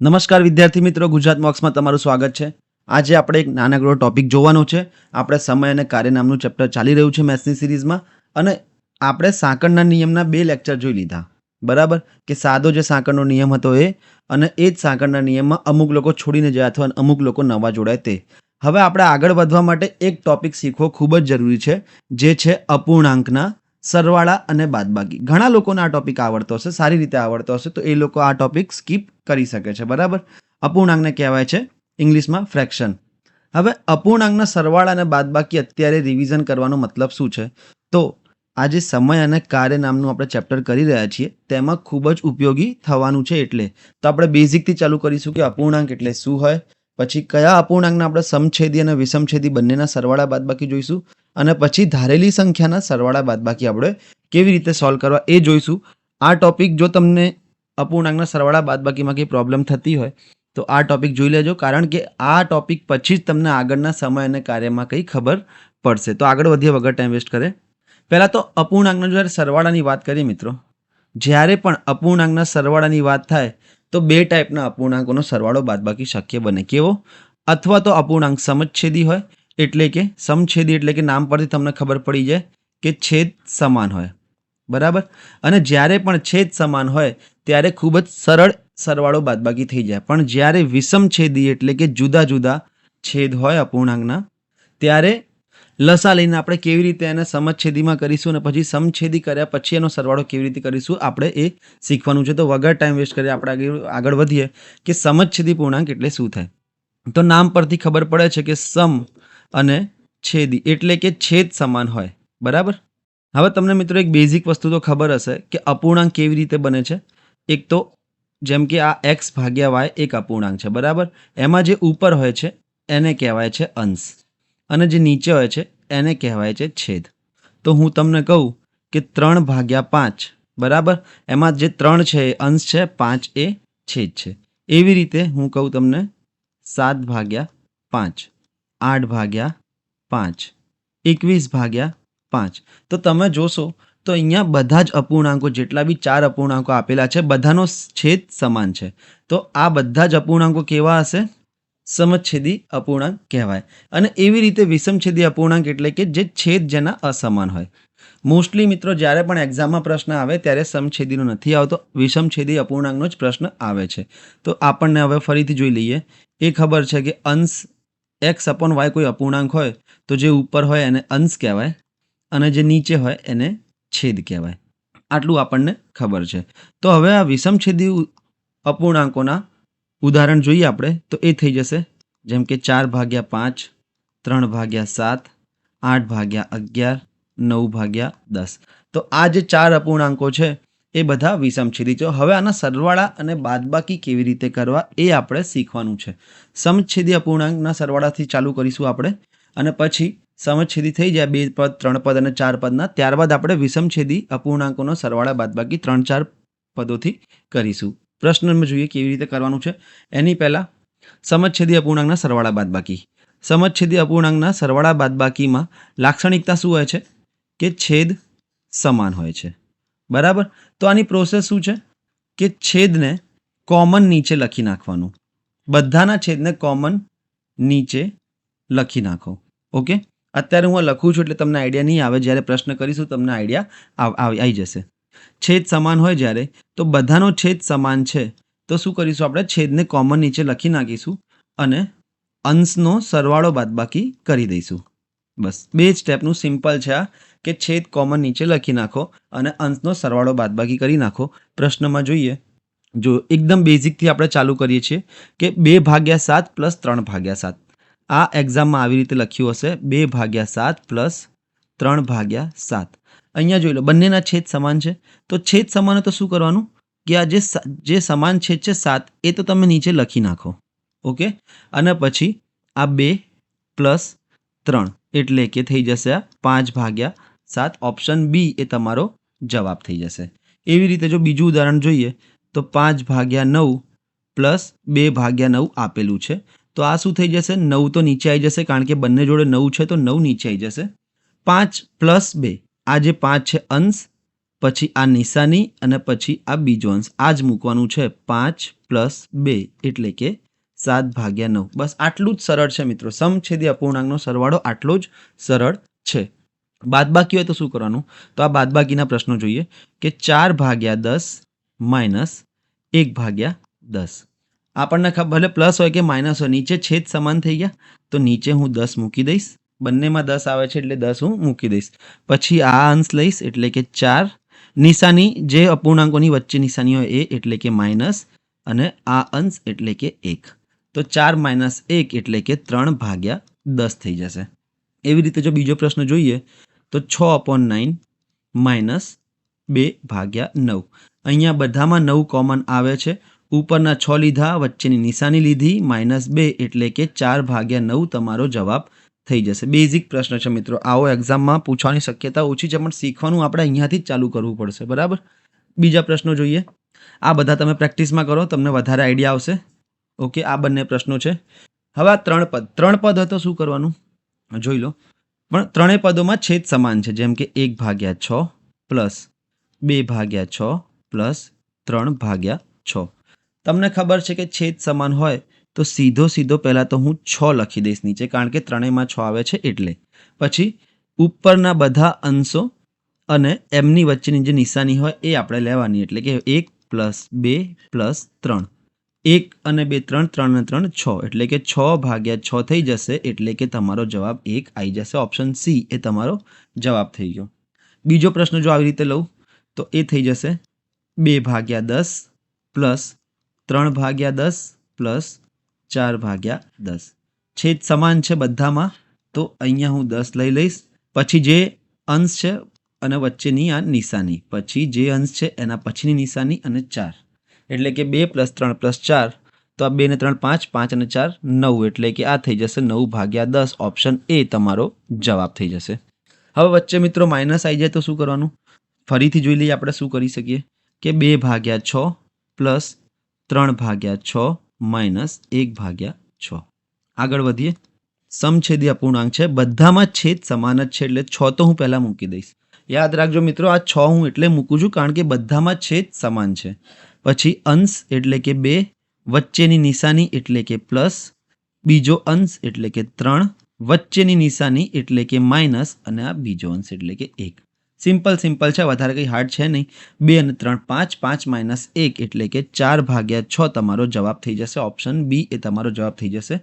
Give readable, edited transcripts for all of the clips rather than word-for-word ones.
નમસ્કાર વિદ્યાર્થી મિત્રો, ગુજરાત મોક્સમાં તમારું સ્વાગત છે. આજે આપણે એક નાનકડો ટોપિક જોવાનો છે. આપણે સમય અને કાર્ય નામનું ચેપ્ટર ચાલી રહ્યું છે મેથ્સની સિરીઝમાં, અને આપણે સાંકળના નિયમના 2 લેક્ચર જોઈ લીધા. બરાબર? કે સાદો જે સાંકળનો નિયમ હતો એ, અને એ જ સાંકળના નિયમમાં અમુક લોકો છોડીને જાય અથવા અમુક લોકો નવા જોડાય તે. હવે આપણે આગળ વધવા માટે એક ટોપિક શીખવો ખૂબ જ જરૂરી છે, જે છે અપૂર્ણાંકના સરવાળા અને બાદબાકી. ઘણા લોકોને આ ટોપિક આવડતો હશે, સારી રીતે આવડતો હશે, તો એ લોકો આ ટોપિક સ્કીપ કરી શકે છે. બરાબર? અપૂર્ણાંકને કહેવાય છે ઇંગ્લિશમાં ફ્રેક્શન. હવે અપૂર્ણાંકના સરવાળા અને બાદબાકી અત્યારે રિવિઝન કરવાનો મતલબ શું છે? તો આજે સમય અને કાર્ય નામનું આપણે ચેપ્ટર કરી રહ્યા છીએ, તેમાં ખૂબ જ ઉપયોગી થવાનું છે. એટલે તો આપણે બેઝિકથી ચાલુ કરીશું કે અપૂર્ણાંક એટલે શું હોય, પછી કયા અપૂર્ણાંકના આપણે સમછેદી અને વિષમછેદી બંનેના સરવાળા બાદબાકી જોઈશું, અને પછી ધારેલી સંખ્યાના સરવાળા બાદબાકી આપણે કેવી રીતે સોલ્વ કરવા એ જોઈશું. આ ટોપિક જો તમને અપૂર્ણાંકના સરવાળા બાદબાકીમાં કંઈ પ્રોબ્લેમ થતી હોય તો આ ટોપિક જોઈ લેજો, કારણ કે આ ટોપિક પછી જ તમને આગળના સમય અને કાર્યમાં કંઈ ખબર પડશે. તો આગળ વધીએ વગર ટાઈમ વેસ્ટ કરે. પહેલાં તો અપૂર્ણાંકના જ્યારે સરવાળાની વાત કરીએ મિત્રો, જ્યારે પણ અપૂર્ણાંકના સરવાળાની વાત થાય તો 2 ટાઈપના અપૂર્ણાંકોનો સરવાળો બાદબાકી શક્ય બને. કેવો? અથવા તો અપૂર્ણાંક સમછેદી હોય, એટલે કે સમછેદી એટલે કે નામ પરથી તમને ખબર પડી જાય કે છેદ સમાન હોય. બરાબર? અને જ્યારે પણ છેદ સમાન હોય ત્યારે ખૂબ જ સરળ સરવાળો બાદબાકી થઈ જાય. પણ જ્યારે વિષમછેદી એટલે કે જુદા જુદા છેદ હોય અપૂર્ણાંકના, ત્યારે લસા લઈને આપણે કેવી રીતે એને સમછેદીમાં કરીશું, અને પછી સમછેદી કર્યા પછી એનો સરવાળો કેવી રીતે કરીશું, આપણે એ શીખવાનું છે. તો વગર ટાઈમ વેસ્ટ કરીએ આપણે આગળ વધીએ કે સમછેદી પૂર્ણાંક એટલે શું થાય. તો નામ પરથી ખબર પડે છે કે સમ અને છેદી એટલે કે છેદ સમાન હોય. બરાબર? હવે તમને મિત્રો એક બેઝિક વસ્તુ તો ખબર હશે કે અપૂર્ણાંક કેવી રીતે બને છે. એક તો જેમ કે આ x ભાગ્યા y એક અપૂર્ણાંક છે. બરાબર? એમાં જે ઉપર હોય છે એને કહેવાય છે અંશ, અને જે નીચે હોય છે એને કહેવાય છે છેદ. તો હું તમને કહું કે 3/5, બરાબર? એમાં જે 3 છે એ અંશ છે, 5 એ છેદ છે. એવી રીતે હું કહું તમને 7/5, 8/5, 21/5. તો તમે જોશો તો અહીંયા બધા જ અપૂર્ણાંકો, જેટલા બી 4 અપૂર્ણાંકો આપેલા છે, બધાનો છેદ સમાન છે. તો આ બધા જ અપૂર્ણાંકો કેવા હશે? સમછેદી અપૂર્ણાંક કહેવાય. અને એવી રીતે વિષમછેદી અપૂર્ણાંક એટલે કે જે છેદ જેના અસમાન હોય. મોસ્ટલી મિત્રો જ્યારે પણ એક્ઝામમાં પ્રશ્ન આવે ત્યારે સમછેદીનો નથી આવતો, વિષમછેદી અપૂર્ણાંકનો જ પ્રશ્ન આવે છે. તો આપણને હવે ફરીથી જોઈ લઈએ. એ ખબર છે કે અંશ x/y કોઈ અપૂર્ણાંક હોય તો જે ઉપર હોય એને અંશ કહેવાય, અને જે નીચે હોય એને છેદ કહેવાય. આટલું આપણને ખબર છે. તો હવે આ વિષમછેદી અપૂર્ણાંકોના ઉદાહરણ જોઈએ આપણે, તો એ થઈ જશે જેમ કે 4/5, 3/7, 8/11, 9/10. તો આ જે 4 અપૂર્ણાંકો છે એ બધા વિષમછેદી છે. હવે આના સરવાળા અને બાદબાકી કેવી રીતે કરવા એ આપણે શીખવાનું છે. સમછેદી અપૂર્ણાંકના સરવાળાથી ચાલુ કરીશું આપણે, અને પછી સમછેદી થઈ જાય 2 પદ, 3 પદ અને 4 પદના, ત્યારબાદ આપણે વિષમછેદી અપૂર્ણાંકોનો સરવાળા બાદબાકી 3-4 પદોથી કરીશું. પ્રશ્નમાં જોઈએ કેવી રીતે કરવાનું છે. એની પહેલાં સમછેદી અપૂર્ણાંકના સરવાળા બાદબાકી. સમછેદી અપૂર્ણાંકના સરવાળા બાદબાકીમાં લાક્ષણિકતા શું હોય છે? કે છેદ સમાન હોય છે. બરાબર? તો આની પ્રોસેસ શું છે કે છેદને કોમન નીચે લખી નાખવાનું. બધાના છેદને કોમન નીચે લખી નાખો. ઓકે? અત્યારે હું લખું છું એટલે તમને આઈડિયા નહીં આવે, જ્યારે પ્રશ્ન કરીશું તમને આઈડિયા આવી જશે. છેદ સમાન હોય જ્યારે, તો બધાનો છેદ સમાન છે તો શું કરીશું આપણે? છેદને કોમન નીચે લખી નાખીશું અને અંશનો સરવાળો બાદબાકી કરી દઈશું. બસ 2 સ્ટેપનું સિમ્પલ છે આ, કે છેદ કોમન નીચે લખી નાખો અને અંશનો સરવાળો બાદબાકી કરી નાખો. પ્રશ્નમાં જોઈએ, જો એકદમ બેઝિકથી આપણે ચાલુ કરીએ છીએ કે 2/7 + 3/7. આ એક્ઝામમાં આવી રીતે લખ્યું હશે, 2/7 + 3/7. અહીંયા જોઈ લો બંનેના છેદ સમાન છે. તો છેદ સમાન તો શું કરવાનું કે આ જે સમાન છેદ છે 7, એ તો તમે નીચે લખી નાખો. ઓકે? અને પછી આ 2 + 3 એટલે કે થઈ જશે આ 5/7. ઓપ્શન બી એ તમારો જવાબ થઈ જશે. એવી રીતે જો બીજું ઉદાહરણ જોઈએ તો 5/9 + 2/9 આપેલું છે. તો આ શું થઈ જશે? 9 તો નીચે આવી જશે, કારણ કે બંને જોડે 9 છે તો 9 નીચે આવી જશે. 5 + 2, આ જે 5 છે અંશ પછી આ નિશાની અને પછી આ બીજો અંશ આ જ મૂકવાનું છે 5 + 2 એટલે કે 7/9. બસ આટલું જ સરળ છે મિત્રો. સમછેદી અપૂર્ણાંકનો સરવાળો આટલો જ સરળ છે. બાદબાકી હોય તો શું કરવાનું? તો આ બાદબાકીના પ્રશ્નો જોઈએ કે 4/10 - 1/10. આપણને ભલે પ્લસ હોય કે માઇનસ હોય, નીચે છેદ સમાન થઈ ગયા તો નીચે હું 10 મૂકી દઈશ. બંનેમાં 10 આવે છે એટલે 10 હું મૂકી દઈશ. પછી આ અંશ લઈશ એટલે કે 4. નિશાની જે અપૂર્ણાંકોની વચ્ચે નિશાની હોય એ એટલે કે માઇનસ, અને આ અંશ એટલે કે 1. તો 4 - 1 એટલે કે 3/10 થઈ જશે. એવી રીતે જો બીજો પ્રશ્ન જોઈએ તો 6/9 - 2/9. અહીંયા બધામાં 9 કોમન આવે છે. ઉપરના 6 લીધા, વચ્ચેની નિશાની લીધી, -2 એટલે કે 4/9 તમારો જવાબ થઈ જશે. બેઝિક પ્રશ્ન છે મિત્રો. આવો એક્ઝામમાં પૂછવાની શક્યતા ઓછી છે, પણ શીખવાનું આપણે અહીંયાથી જ ચાલુ કરવું પડશે. બરાબર. બીજા પ્રશ્નો જોઈએ. આ બધા તમે પ્રેક્ટિસમાં કરો, તમને વધારે આઈડિયા આવશે. ઓકે, આ બંને પ્રશ્નો છે. હવે આ 3 પદ હોય તો શું કરવાનું જોઈ લો. પણ ત્રણેય પદોમાં છેદ સમાન છે, જેમ કે 1/6 + 2/6 + 3/6. તમને ખબર છે કે છેદ સમાન હોય તો સીધો પહેલાં તો હું 6 લખી દઈશ નીચે, કારણ કે ત્રણેયમાં 6 આવે છે એટલે. પછી ઉપરના બધા અંશો અને એમની વચ્ચેની જે નિશાની હોય એ આપણે લેવાની, એટલે કે 1 + 2 + 3. 1 અને 2 3, 3 અને 3 6, એટલે કે 6/6 થઈ જશે, એટલે કે તમારો જવાબ 1 આવી જશે. ઓપ્શન સી એ તમારો જવાબ થઈ ગયો. બીજો પ્રશ્ન જો આવી રીતે લઉં તો એ થઈ જશે 2/10 + 3/10 + 4/10. છેદ સમાન છે બધામાં, તો અહીંયા હું 10 લઈ લઈશ. પછી જે અંશ છે અને વચ્ચેની આ નિશાની, પછી જે અંશ છે એના પછીની નિશાની અને 4, એટલે કે 2 + 3 + 4. તો આ 2 ને 3 5, 5 અને 4 9, એટલે કે આ થઈ જશે 9/10. ઓપ્શન એ તમારો જવાબ થઈ જશે. હવે વચ્ચે મિત્રો માઇનસ આવી જાય તો શું કરવાનું? ફરીથી જોઈ લઈએ આપણે શું કરી શકીએ કે 2/6 + 3/6 - 1/6. આગળ વધીએ. સમછેદી અપૂર્ણાંક છે, બધામાં છેદ સમાન જ છે, એટલે 6 તો હું પહેલાં મૂકી દઈશ. યાદ રાખજો મિત્રો, આ 6 હું એટલે મૂકું છું કારણ કે બધામાં છેદ સમાન છે. પછી અંશ એટલે કે 2, વચ્ચેની નિશાની એટલે કે પ્લસ, બીજો અંશ એટલે કે 3, વચ્ચેની નિશાની એટલે કે માઇનસ, અને આ બીજો અંશ એટલે કે 1. સિમ્પલ છે, વધારે કંઈ હાર્ડ છે નહીં. 2 અને 3 5, 5 - 1 એટલે કે 4/6 તમારો જવાબ થઈ જશે. ઓપ્શન બી એ તમારો જવાબ થઈ જશે.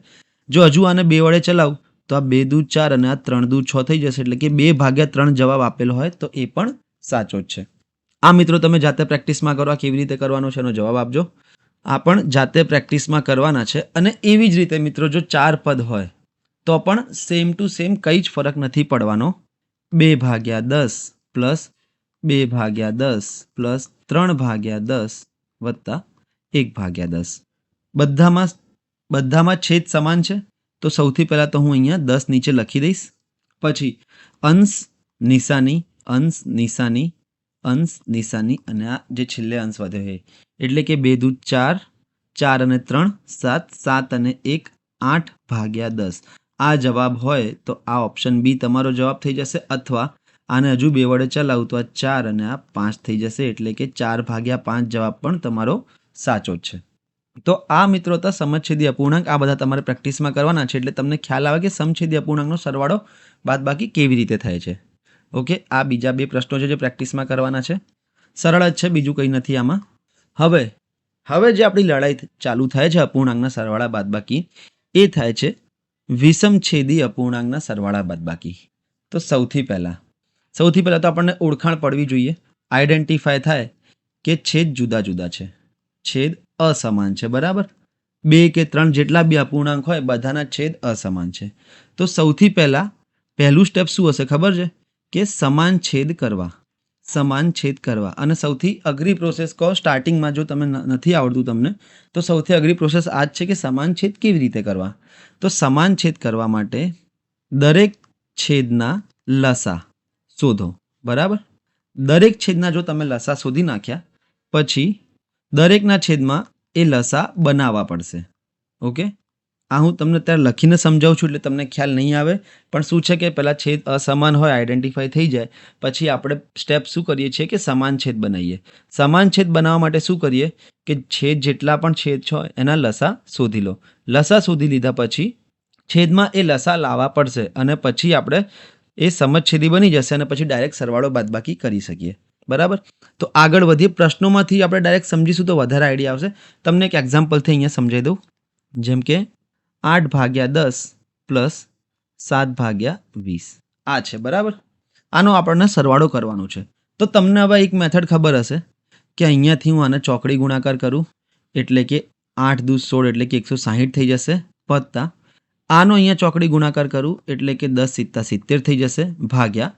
જો હજુ આને 2 વડે ચલાવ તો આ 2 દૂ 4 અને આ 3 દૂ 6 થઈ જશે, એટલે કે 2/3 જવાબ આપેલો હોય તો એ પણ સાચો જ છે. આ મિત્રો તમે જાતે પ્રેક્ટિસમાં કરો. આ કેવી રીતે કરવાનો છે એનો જવાબ આપજો. આ પણ જાતે પ્રેક્ટિસમાં કરવાના છે. અને એવી જ રીતે મિત્રો જો 4 પદ હોય તો પણ સેમ ટુ સેમ કંઈ જ ફરક નથી પડવાનો. 2/10 + 2/10 + 3/10 + 1/10. બધામાં છેદ સમાન છે, તો સૌથી પહેલાં તો હું અહીંયા 10 નીચે લખી દઈશ. પછી અંશ નિશાની, અંશ નિશાની, અંશ નિશાની, અને આ જે છેલ્લે અંશ વધ્યો છે એટલે કે 2 દૂ 4, 4 અને 3 7, 7 અને 1 8/10. આ જવાબ હોય તો આ ઓપ્શન બી તમારો જવાબ થઈ જશે. અથવા આને હજુ 2 વડે ચલાવું તો આ 4 અને આ 5 થઈ જશે, એટલે કે 4/5 જવાબ પણ તમારો સાચો જ છે. તો આ મિત્રો હતા સમછેદી અપૂર્ણાંક. આ બધા તમારે પ્રેક્ટિસમાં કરવાના છે, એટલે તમને ખ્યાલ આવે કે સમછેદી અપૂર્ણાંકનો સરવાળો બાદબાકી કેવી રીતે થાય છે. ઓકે, આ બીજા 2 પ્રશ્નો છે જે પ્રેક્ટિસમાં કરવાના છે. સરળ જ છે, બીજું કંઈ નથી આમાં. હવે જે આપણી લડાઈ ચાલુ થાય છે અપૂર્ણાંકના સરવાળા બાદબાકી, એ થાય છે વિષમછેદી અપૂર્ણાંકના સરવાળા બાદબાકી. તો સૌથી પહેલાં તો આપણને ઓળખાણ પડવી જોઈએ, આઈડેન્ટિફાય થાય કે છેદ જુદા જુદા છે, છેદ અસમાન છે. બરાબર. 2 કે 3 જેટલા બી અપૂર્ણાંક હોય બધાના છેદ અસમાન છે. તો સૌથી પહેલું સ્ટેપ શું હશે ખબર છે? કે સમાન છેદ કરવા. અને સૌથી અઘરી પ્રોસેસ કહો સ્ટાર્ટિંગમાં, જો તમે નથી આવડતું તમને, તો સૌથી અઘરી પ્રોસેસ આ જ છે કે સમાન છેદ કેવી રીતે કરવા. તો સમાન છેદ કરવા માટે દરેક છેદના લસા શોધો. બરાબર. દરેક છેદના જો તમે લસા શોધી નાખ્યા પછી દરેકના છેદમાં એ લસા બનાવવા પડશે. ઓકે, આ હું તમને અત્યારે લખીને સમજાવું છું એટલે તમને ખ્યાલ નહીં આવે, પણ શું છે કે પહેલાં છેદ અસમાન હોય આઈડેન્ટિફાઈ થઈ જાય, પછી આપણે સ્ટેપ શું કરીએ છીએ કે સમાન છેદ બનાવીએ. સમાન છેદ બનાવવા માટે શું કરીએ કે છેદ જેટલા પણ છેદ છે એના લસા શોધી લો. લસા શોધી લીધા પછી છેદમાં એ લસા લાવવા પડશે અને પછી આપણે એ સમછેદી બની જશે અને પછી ડાયરેક્ટ સરવાળો બાદબાકી કરી શકીએ. બરાબર, તો આગળ વધીએ. પ્રશ્નોમાંથી આપણે ડાયરેક્ટ સમજીશું તો વધારે આઈડિયા આવશે. તમને એક એક્ઝામ્પલથી અહીંયા સમજાવી દઉં. જેમ કે 8/10 પ્લસ 7/20 આ છે. બરાબર, આનો આપણને સરવાળો કરવાનો છે. તો તમને હવે એક મેથડ ખબર હશે કે અહીંયાથી હું આને ચોકડી ગુણાકાર કરું એટલે કે 8 દુ 16 એટલે કે 160 થઈ જશે, વત્તા આનો અહીંયા ચોકડી ગુણાકાર કરું એટલે કે 10 સિત્તા 70 થઈ જશે, ભાગ્યા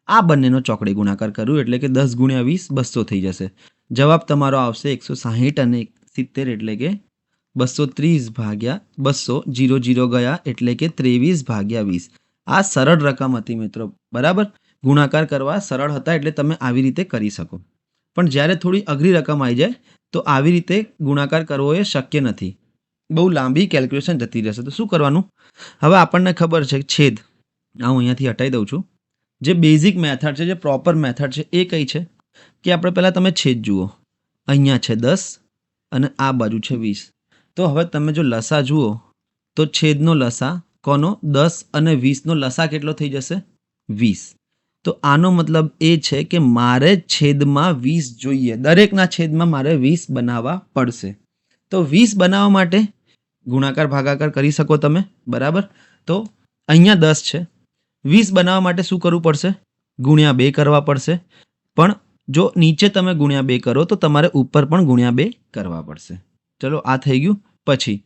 આ બંનેનો ચોકડી ગુણાકાર કરું એટલે કે 10 ગુણ્યા 20 200 થઈ જશે. જવાબ તમારો આવશે 160 અને 70 એટલે કે 230/200. 0 0 ગયા એટલે કે 23/20. આ સરળ રકમ હતી મિત્રો. બરાબર, ગુણાકાર કરવા સરળ હતા એટલે તમે આવી રીતે કરી શકો. પણ જ્યારે થોડી અઘરી રકમ આવી જાય તો આવી રીતે ગુણાકાર કરવો એ શક્ય નથી, બહુ લાંબી કેલ્ક્યુલેશન જતી રહેશે. તો શું કરવાનું? હવે આપણને ખબર છે છેદ, હું અહીંયાથી હટાવી દઉં છું. જે બેઝિક મેથડ છે, જે પ્રોપર મેથડ છે એ કઈ છે કે આપણે પહેલાં તમે છેદ જુઓ. અહીંયા છે 10 અને આ બાજુ છે 20. તો હવે તમે જો લસા જુઓ તો છેદનો લસા કોનો 10 અને 20નો લસા કેટલો થઈ જશે? 20. તો આનો મતલબ એ છે કે મારે છેદમાં 20 જોઈએ, દરેકના છેદમાં મારે 20 બનાવવા પડશે. તો 20 બનાવવા માટે ગુણાકાર ભાગાકાર કરી શકો તમે. બરાબર, તો અહીંયા 10 છે, 20 બનાવવા માટે શું કરવું પડશે? ગુણ્યા 2 કરવા પડશે. પણ જો નીચે તમે ગુણ્યા 2 કરો તો તમારે ઉપર પણ ગુણ્યા 2 કરવા પડશે. ચલો, આ થઈ ગયું. પછી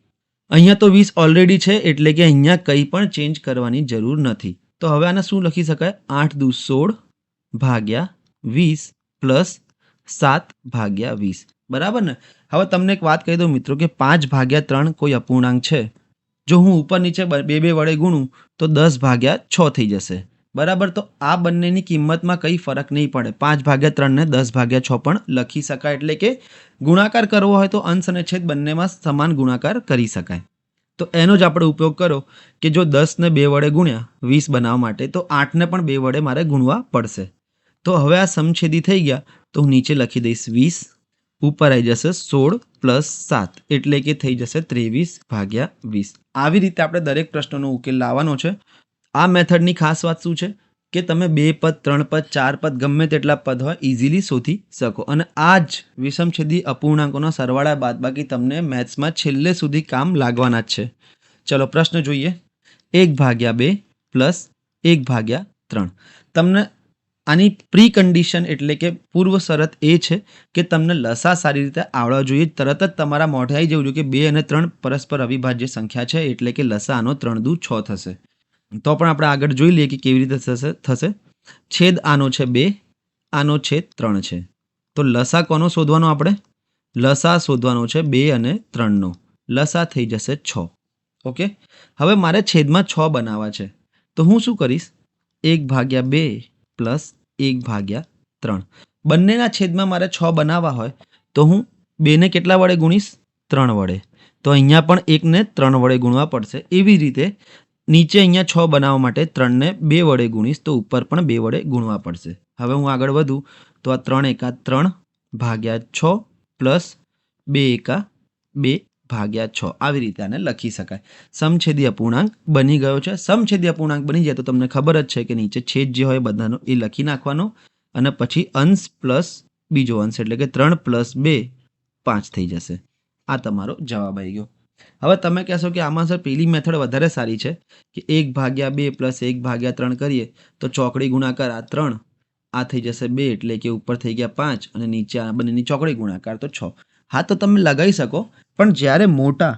અહીંયા તો 20 ઓલરેડી છે એટલે કે અહીંયા કંઈ પણ ચેન્જ કરવાની જરૂર નથી. તો હવે આને શું લખી શકાય? 8 દુ 16 ભાગ્યા 20 પ્લસ 7/20. બરાબર ને? હવે તમને એક વાત કહી દઉં મિત્રો કે 5/3 કોઈ અપૂર્ણાંક છે. જો હું ઉપર નીચે 2 વડે ગુણું તો 10/6 થઈ જશે. બરાબર, તો આ બંનેની કિંમતમાં કંઈ ફરક નહીં પડે. 5/3 ને 10/6 પણ લખી શકાય. એટલે કે ગુણાકાર કરવો હોય તો અંશ અને છેદ બંનેમાં સમાન ગુણાકાર કરી શકાય. તો એનો જ આપણે ઉપયોગ કરો કે જો 10 ને 2 વડે ગુણ્યા 20 બનાવવા માટે તો 8 ને પણ 2 વડે મારે ગુણવા પડશે. તો હવે આ સમછેદી થઈ ગયા તો હું નીચે લખી દઈશ 20, ઉપર આવી જશે 16 પ્લસ 7 એટલે કે થઈ જશે 23/20. આવી રીતે આપણે દરેક પ્રશ્નનો ઉકેલ લાવવાનો છે. આ મેથડની ખાસ વાત શું છે કે તમે 2 પદ 3 પદ 4 પદ ગમે તેટલા પદ હોય ઇઝીલી શોધી શકો. અને આ જ વિષમછેદી અપૂર્ણાંકોના સરવાળા બાદબાકી તમને મેથ્સમાં છેલ્લે સુધી કામ લાગવાના જ છે. ચલો પ્રશ્ન જોઈએ. 1/2 પ્લસ 1/3. તમને આની પ્રી કન્ડિશન એટલે કે પૂર્વ શરત એ છે કે તમને લસા સારી રીતે આવડવા જોઈએ. તરત જ તમારા મોઢે આવી જવું જોઈએ કે 2 અને 3 પરસ્પર અવિભાજ્ય સંખ્યા છે એટલે કે લસા આનો 3 દુ 6 થશે. તો પણ આપણે આગળ જોઈ લઈએ કે કેવી રીતે થશે. છેદ આનો છે 2, આનો છેદ 3 છે. તો લસા કોનો શોધવાનો? આપણે લસા શોધવાનો છે 2 અને 3નો. લસા થઈ જશે 6. ઓકે, હવે મારે છેદમાં 6 બનાવવા છે તો હું શું કરીશ? 1/2 પ્લસ 1/3. બંનેના છેદમાં મારે 6 બનાવવા હોય તો હું 2 ને કેટલા વડે ગુણીશ? 3 વડે. તો અહીંયા પણ 1 ને 3 વડે ગુણવા પડશે. એવી રીતે નીચે અહીંયા 6 બનાવવા માટે 3 ને 2 વડે ગુણીશ તો ઉપર પણ 2 વડે ગુણવા પડશે. હવે હું આગળ વધું તો આ 3 એકા 3/6 પ્લસ 2 એકા 2/6 આવી રીતે આને લખી શકાય. સમછેદી અપૂર્ણાંક બની ગયો છે. સમછેદી અપૂર્ણાંક બની જાય તો તમને ખબર જ છે કે નીચે છેદ જે હોય બધાનો એ લખી નાખવાનો અને પછી અંશ પ્લસ બીજો અંશ એટલે કે 3 + 2 5 થઈ જશે. આ તમારો જવાબ આવી ગયો. હવે તમે કહેશો કે આમાં સર પેલી મેથડ વધારે સારી છે કે 1/2 પ્લસ 1/3 કરીએ તો ચોકડી ગુણાકાર આ 3, આ થઈ જશે 2 એટલે કે ઉપર થઈ ગયા 5 અને નીચે આ બંનેની ચોકડી ગુણાકાર તો 6. હા, તો તમે લગાવી શકો, પણ જ્યારે મોટા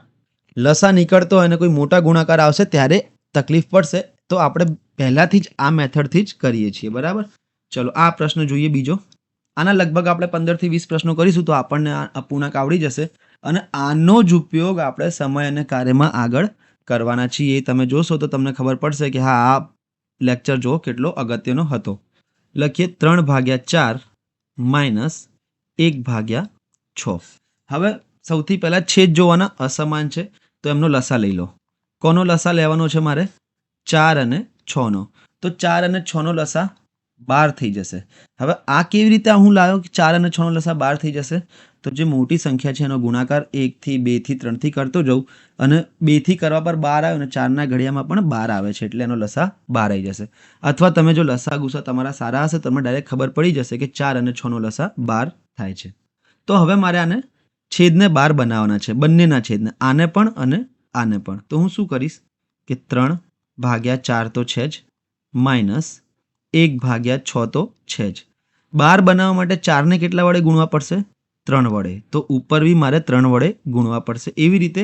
લસા નીકળતો હોય અને કોઈ મોટા ગુણાકાર આવશે ત્યારે તકલીફ પડશે. તો આપણે પહેલાથી જ આ મેથડથી જ કરીએ છીએ. બરાબર, ચલો આ પ્રશ્ન જોઈએ બીજો. આના લગભગ આપણે 15 થી 20 પ્રશ્નો કરીશું તો આપણને આ અપૂર્ણાંક આવડી જશે અને આનો જ ઉપયોગ આપણે સમય અને કાર્યમાં આગળ કરવાના છીએ. એ તમે જોશો તો તમને ખબર પડશે કે હા, આ લેક્ચર જો કેટલો અગત્યનો હતો. લખીએ 3/4 માઇનસ 1/6. હવે સૌથી પહેલાં છેદ જોવાના અસમાન છે તો એમનો લસા લઈ લો. કોનો લસા લેવાનો છે મારે? 4 અને 6 નો. તો 4 અને 6 નો લસા 12 થઈ જશે. હવે આ કેવી રીતે હું લાવ્યો કે 4 અને 6 નો લસા 12 થઈ જશે? તો જે મોટી સંખ્યા છે એનો ગુણાકાર 1 થી 2 થી 3 થી કરતો જઉં અને 2 થી કરવા પર 12 આવ્યો અને 4 ના ઘડિયામાં પણ 12 આવે છે એટલે એનો લસા 12 આવી જશે. અથવા તમે જો લસા ગુસા તમારા સારા હશે તમને ડાયરેક્ટ ખબર પડી જશે કે 4 અને 6 નો લસા 12 થાય છે. તો હવે મારે આને છેદને 12 બનાવવાના છે, બંનેના છેદને, આને પણ અને આને પણ. તો હું શું કરીશ કે 3 ભાગ્યા 4 તો છે જ, માઇનસ 1 ભાગ્યા 6 તો છે જ. 12 બનાવવા માટે 4 ને કેટલા વડે ગુણવા પડશે? 3 વડે. તો ઉપર બી મારે 3 વડે ગુણવા પડશે. એવી રીતે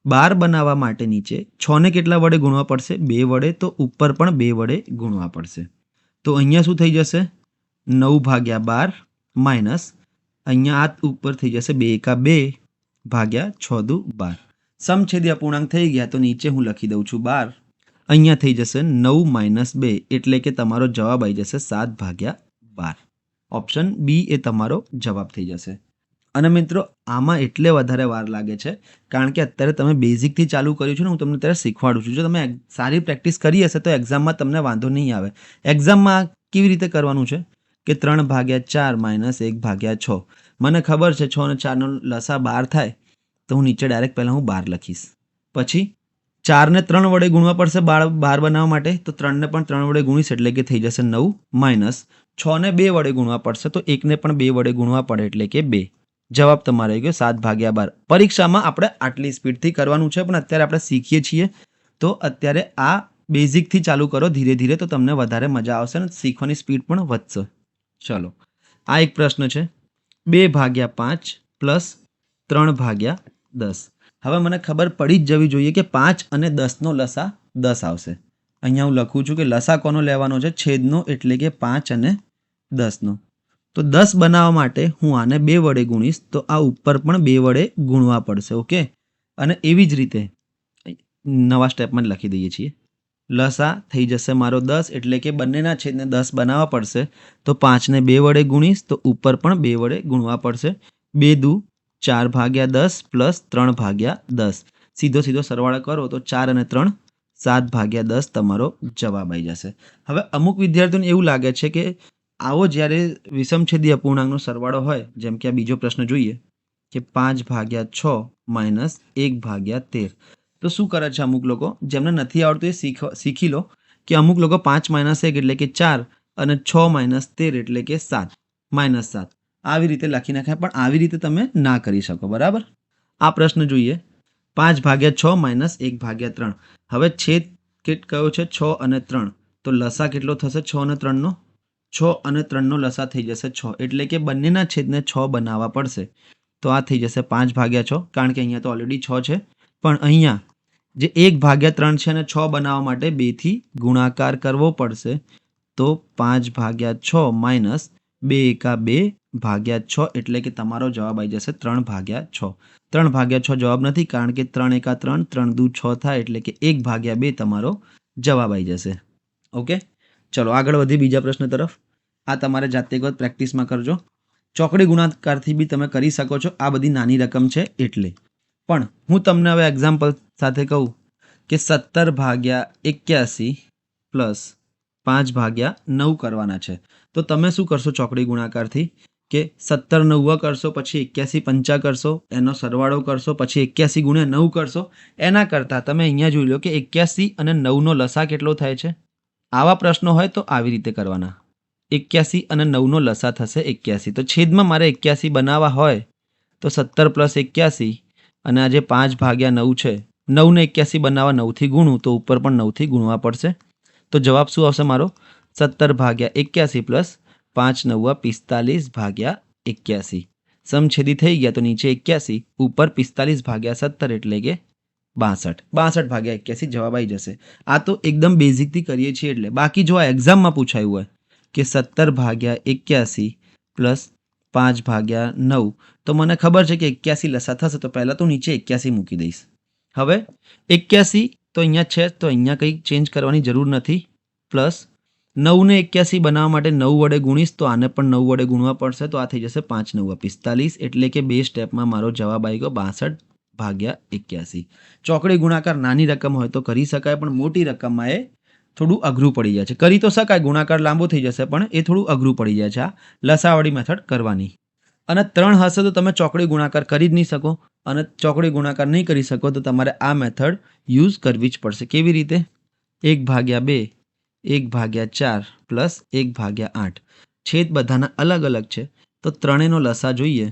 12 બનાવવા માટે નીચે 6 ને કેટલા વડે ગુણવા પડશે? 2 વડે. તો ઉપર પણ 2 વડે ગુણવા પડશે. તો અહીંયા શું થઈ જશે? 9 ભાગ્યા 12 માઇનસ અહીંયા આ ઉપર થઈ જશે 2 એકા 2 ભાગ્યા 6 દુ 12. સમછેદી અપૂર્ણાંક થઈ ગયા. તો નીચે હું લખી દઉં છું 12. અહીંયા થઈ જશે 9 માઇનસ 2 એટલે કે તમારો જવાબ આવી જશે 7 ભાગ્યા 12. ઓપ્શન બી એ તમારો જવાબ થઈ જશે. અને મિત્રો આમાં એટલે વધારે વાર લાગે છે કારણ કે અત્યારે તમે બેઝિકથી ચાલુ કર્યું છે ને, હું તમને અત્યારે શીખવાડું છું. જો તમે સારી પ્રેક્ટિસ કરી હશે તો એક્ઝામમાં તમને વાંધો નહીં આવે. એક્ઝામમાં કેવી રીતે કરવાનું છે કે 3 ભાગ્યા 4 માઇનસ 1 ભાગ્યા 6. મને ખબર છે 6 અને 4નો લસા 12 થાય તો હું નીચે ડાયરેક્ટ પહેલાં હું 12 લખીશ. પછી 4 ને 3 વડે ગુણવા પડશે 12 બનાવવા માટે. તો 3 ને પણ 3 વડે ગુણીશ એટલે કે થઈ જશે 9 માઇનસ 6 ને 2 વડે ગુણવા પડશે તો 1 ને પણ 2 વડે ગુણવા પડે એટલે કે 2. જવાબ તમારો આવી ગયો 7 ભાગ્યા 12. પરીક્ષામાં આપણે આટલી સ્પીડથી કરવાનું છે પણ અત્યારે આપણે શીખીએ છીએ તો અત્યારે આ બેઝિકથી ચાલુ કરો ધીરે ધીરે તો તમને વધારે મજા આવશે અને શીખવાની સ્પીડ પણ વધશે. ચલો આ એક પ્રશ્ન છે. 2 ભાગ્યા 5 પ્લસ 3 ભાગ્યા 10. હવે મને ખબર પડી જ જવી જોઈએ કે 5 અને 10નો લસા 10 આવશે. અહીંયા હું લખું છું કે લસા કોનો લેવાનો છે? છેદનો, એટલે કે 5 અને 10નો. તો 10 બનાવવા માટે હું આને 2 વડે ગુણીશ તો આ ઉપર પણ 2 વડે ગુણવા પડશે. ઓકે. અને એવી જ રીતે નવા સ્ટેપમાં લખી દઈએ છીએ. લસા થઈ જશે મારો 10 એટલે કે બંનેના છેદને 10 બનાવવા પડશે. તો 5 ને 2 વડે ગુણીશ તો ઉપર પણ 2 વડે ગુણવા પડશે. 2 દુ 4 ભાગ્યા 10 પ્લસ 3 ભાગ્યા 10. સીધો સીધો સરવાળો કરો તો 4 અને 3 7 ભાગ્યા 10 તમારો જવાબ આવી જશે. હવે અમુક વિદ્યાર્થીઓને એવું લાગે છે કે આવો જ્યારે વિષમછેદી અપૂર્ણાંકનો સરવાળો હોય, જેમ કે આ બીજો પ્રશ્ન જોઈએ કે 5 ભાગ્યા 6 માઇનસ 1 ભાગ્યા 13. તો શું કરે છે અમુક લોકો, જેમને નથી આવડતું એ શીખી લો કે અમુક લોકો 5 માઇનસ 1 એટલે કે 4 અને 6 માઇનસ 13 એટલે કે 7 માઇનસ 7 આવી રીતે લખી નાખાય. પણ આવી રીતે તમે ના કરી શકો. બરાબર. આ પ્રશ્ન જોઈએ 5 ભાગ્યા 6 માઇનસ 1 ભાગ્યા 3. હવે છેદ કયો છે? 6 અને 3. તો લસા કેટલો થશે 6 અને 3નો? 6 અને 3નો લસા થઈ જશે 6 એટલે કે બંનેના છેદને 6 બનાવવા પડશે. તો આ થઈ જશે 5 ભાગ્યા 6 કારણ કે અહીંયા તો ઓલરેડી 6 છે. પણ અહીંયા જે 1 ભાગ્યા 3 છે અને 6 બનાવવા માટે 2 થી ગુણાકાર કરવો પડશે. તો 5 ભાગ્યા 6 માઇનસ 2 એકા 2 ભાગ્યા 6 એટલે કે તમારો જવાબ આવી જશે 3 ભાગ્યા 6. 3 ભાગ્યા 6 જવાબ નથી કારણ કે 3 એકા 3, 3 દુ 6 થાય એટલે કે 1 ભાગ્યા 2 તમારો જવાબ આવી જશે. ઓકે. ચલો આગળ વધી બીજા પ્રશ્ન તરફ. આ તમારે જાતે એક વખત પ્રેક્ટિસમાં કરજો. ચોકડી ગુણાકારથી બી તમે કરી શકો છો. આ બધી નાની રકમ છે એટલે. પણ હું તમને હવે એક્ઝામ્પલ સાથે કહું કે 17 ભાગ્યા 81 પ્લસ 5 ભાગ્યા 9 કરવાના છે. તો તમે શું કરશો ચોકડી ગુણાકારથી કે 17 9 કરશો, પછી 81 5 કરશો, એનો સરવાળો કરશો, પછી 81 ગુણ્યા 9 કરશો. એના કરતાં તમે અહીંયા જોઈ લો કે 81 અને 9નો લસા કેટલો થાય છે. આવા પ્રશ્નો હોય તો આવી રીતે કરવાના. 81 અને 9નો લસા થશે 81. તો છેદમાં મારે 81 બનાવવા હોય તો 17 પ્લસ 81 અને આ જે 5 ભાગ્યા 9 છે, 9ને 81 બનાવવા 9થી ગુણું તો ઉપર પણ 9થી ગુણવા પડશે. તો જવાબ શું આવશે મારો? 17 ભાગ્યા 81 પ્લસ 5 9 45 ભાગ્યા 81. સમછેદી થઈ ગયા તો નીચે 81, ઉપર 45 ભાગ્યા 17 એટલે કે 62. 62 ભાગ્યા 81 જવાબ આવી જશે. આ તો એકદમ બેઝિકથી કરીએ છીએ એટલે. બાકી જો આ એક્ઝામમાં પૂછાયું હોય કે 17 ભાગ્યા 81 પ્લસ 5 ભાગ્યા 9 તો મને ખબર છે કે 81 લસા થશે તો પહેલાં તો નીચે 81 મૂકી દઈશ. હવે 81 તો અહીંયા છે તો અહીંયા કંઈ ચેન્જ કરવાની જરૂર નથી. પ્લસ 9ને 81 બનાવવા માટે 9 વડે ગુણીશ તો આને પણ 9 વડે ગુણવા પડશે. તો આ થઈ જશે 5 9 45 એટલે કે 2 સ્ટેપમાં મારો જવાબ આવી ગયો 62 ભાગ્યા 81. ચોકડી ગુણાકાર નાની રકમ હોય તો કરી શકાય, પણ મોટી રકમમાં એ થોડું અઘરું પડી જાય છે. કરી તો શકાય, ગુણાકાર લાંબો થઈ જશે, પણ એ થોડું અઘરું પડી જાય છે આ લસાવાળી મેથડ કરવાની. અને 3 હશે તો તમે ચોકડી ગુણાકાર કરી જ નહીં શકો, અને ચોકડી ગુણાકાર નહીં કરી શકો તો તમારે આ મેથડ યુઝ કરવી જ પડશે. કેવી રીતે? 1/2 1/4 પ્લસ 1/8. છેદ બધાના અલગ અલગ છે, તો ત્રણેયનો લસા જોઈએ.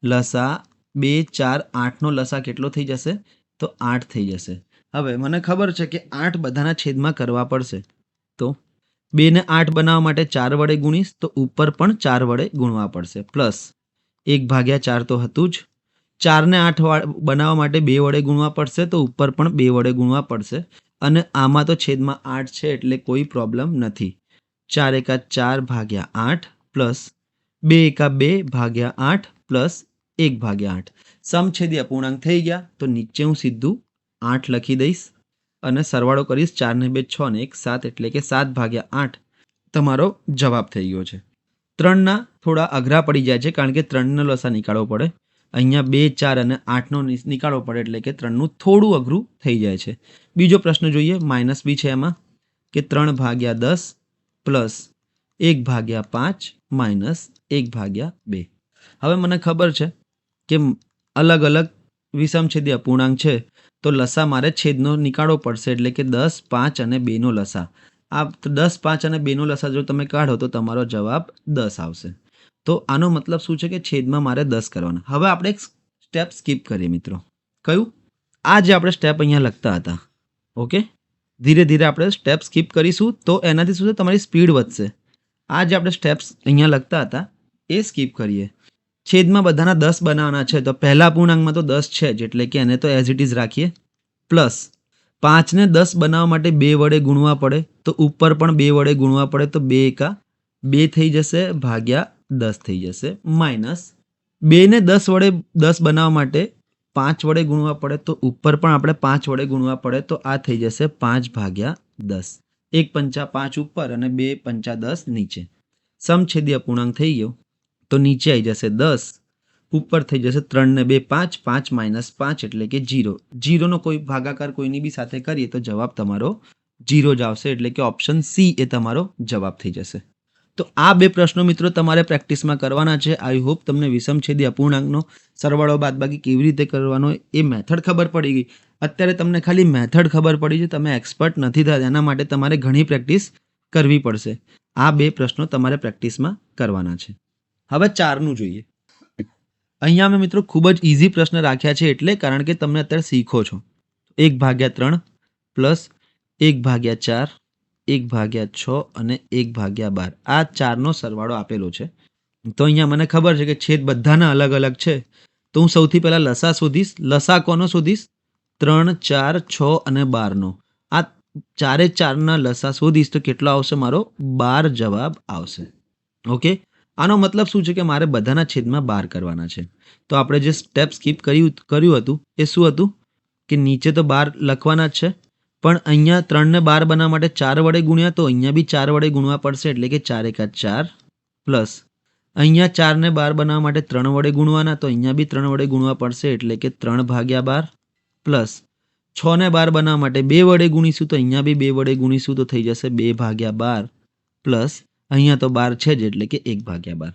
લસા 2 4 8નો લસા કેટલો થઈ જશે? તો 8 થઈ જશે. હવે મને ખબર છે કે 8 બધાના છેદમાં કરવા પડશે, તો 2 ને 8 બનાવવા માટે 4 વડે ગુણીશ તો ઉપર પણ 4 વડે ગુણવા પડશે, પ્લસ 1/4 તો હતું જ. 4 ને 8 બનાવવા માટે 2 વડે ગુણવા પડશે તો ઉપર પણ 2 વડે ગુણવા પડશે. અને આમાં તો છેદમાં 8 છે એટલે કોઈ પ્રોબ્લેમ નથી. 4 એકા 4/8 પ્લસ 2 એકા 2/8 પ્લસ 1/8. સમછેદી અપૂર્ણાંક થઈ ગયા. તો નીચે હું સીધું 8 લખી દઈશ અને સરવાળો કરીશ. 4 ને 2 6 ને 1 7 એટલે કે 7/8 તમારો જવાબ થઈ ગયો છે. 3ના થોડા અઘરા પડી જાય છે કારણ કે 3નો લસા નીકાળવો પડે. અહીંયા 2 4 અને 8નો નીકાળવો પડે એટલે કે 3નું થોડું અઘરું થઈ જાય છે. બીજો પ્રશ્ન જોઈએ, માઇનસ બી છે એમાં કે 3/10 પ્લસ 1/5 માઇનસ 1/2. હવે મને ખબર છે કે અલગ અલગ વિષમછેદી અપૂર્ણાંક છે તો લસા મારે છેદનો નીકાળવો પડશે એટલે કે 10 5 અને 2નો લસા. આ 10 5 અને 2નો લસા જો તમે કાઢો તો તમારો જવાબ 10 આવશે. તો આનો મતલબ શું છે કે છેદમાં મારે 10 કરવાના. હવે આપણે એક સ્ટેપ સ્કીપ કરીએ મિત્રો. કયું? આ જે આપણે સ્ટેપ અહીંયા લખતા હતા, ઓકે, ધીરે ધીરે આપણે સ્ટેપ સ્કીપ કરીશું તો એનાથી શું છે, તમારી સ્પીડ વધશે. આ જે આપણે સ્ટેપ્સ અહીંયા લખતા હતા એ સ્કીપ કરીએ. છેદમાં બધાના 10 બનાવવાના છે તો પહેલા અપૂર્ણાંકમાં તો 10 છે જ એટલે કે એને તો એઝ ઇટ ઇઝ રાખીએ. પ્લસ 5 ને 10 બનાવવા માટે 2 વડે ગુણવા પડે તો ઉપર પણ 2 વડે ગુણવા પડે તો 2 એકા 2 થઈ જશે ભાગ્યા 10 થઈ જશે. માઇનસ 2 ને 10 વડે 10 બનાવવા માટે 5 વડે ગુણવા પડે તો ઉપર પણ આપણે 5 વડે ગુણવા પડે તો આ થઈ જશે 5/10. 1 પંચા 5 ઉપર અને 2 પંચા 10 નીચે. સમછેદી અપૂર્ણાંક થઈ ગયો તો નીચે આવી જશે 10, ઉપર થઈ જશે 3 ને 2 5 5 માઇનસ 5 એટલે કે 0. 0નો કોઈ ભાગાકાર કોઈની બી સાથે કરીએ તો જવાબ તમારો 0 જ આવશે એટલે કે ઓપ્શન સી એ તમારો જવાબ થઈ જશે. તો આ બે પ્રશ્નો મિત્રો તમારે પ્રેક્ટિસમાં કરવાના છે. આઈ હોપ તમને વિષમછેદી અપૂર્ણાંકનો સરવાળો બાદબાકી કેવી રીતે કરવાનો એ મેથડ ખબર પડી ગઈ. અત્યારે તમને ખાલી મેથડ ખબર પડી છે, તમે એક્સપર્ટ નથી થયા, એના માટે તમારે ઘણી પ્રેક્ટિસ કરવી પડશે. આ બે પ્રશ્નો તમારે પ્રેક્ટિસમાં કરવાના છે. હવે 4નું જોઈએ. અહીંયા અમે મિત્રો ખૂબ જ ઇઝી પ્રશ્ન રાખ્યા છે એટલે કારણ કે તમે અત્યારે શીખો છો. 1/3 પ્લસ 1/4 1/6 અને 1/12 આ 4નો સરવાળો આપેલો છે. તો અહીંયા મને ખબર છે કે છેદ બધાના અલગ અલગ છે તો હું સૌથી પહેલાં લસા શોધીશ. લસા કોનો શોધીશ? 3 4 6 અને 12નો. આ 4 લસા શોધીશ તો કેટલો આવશે? મારો 12 જવાબ આવશે. ઓકે, આનો મતલબ શું છે કે મારે બધાના છેદમાં 12 કરવાના છે. તો આપણે જે સ્ટેપ સ્કીપ કર્યું હતું એ શું હતું કે નીચે તો 12 લખવાના જ છે, પણ અહીંયા 3 ને 12 બનાવવા માટે 4 વડે ગુણ્યા તો અહીંયા બી 4 વડે ગુણવા પડશે એટલે કે 4 એકા 4 પ્લસ અહીંયા 4 ને 12 બનાવવા માટે 3 વડે ગુણવાના તો અહીંયા બી 3 વડે ગુણવા પડશે એટલે કે 3/12 પ્લસ 6 ને 12 બનાવવા માટે 2 વડે ગુણીશું તો અહીંયા બી 2 વડે ગુણીશું તો થઈ જશે 2/12 પ્લસ અહીંયા તો 12 છે જ એટલે કે 1/12.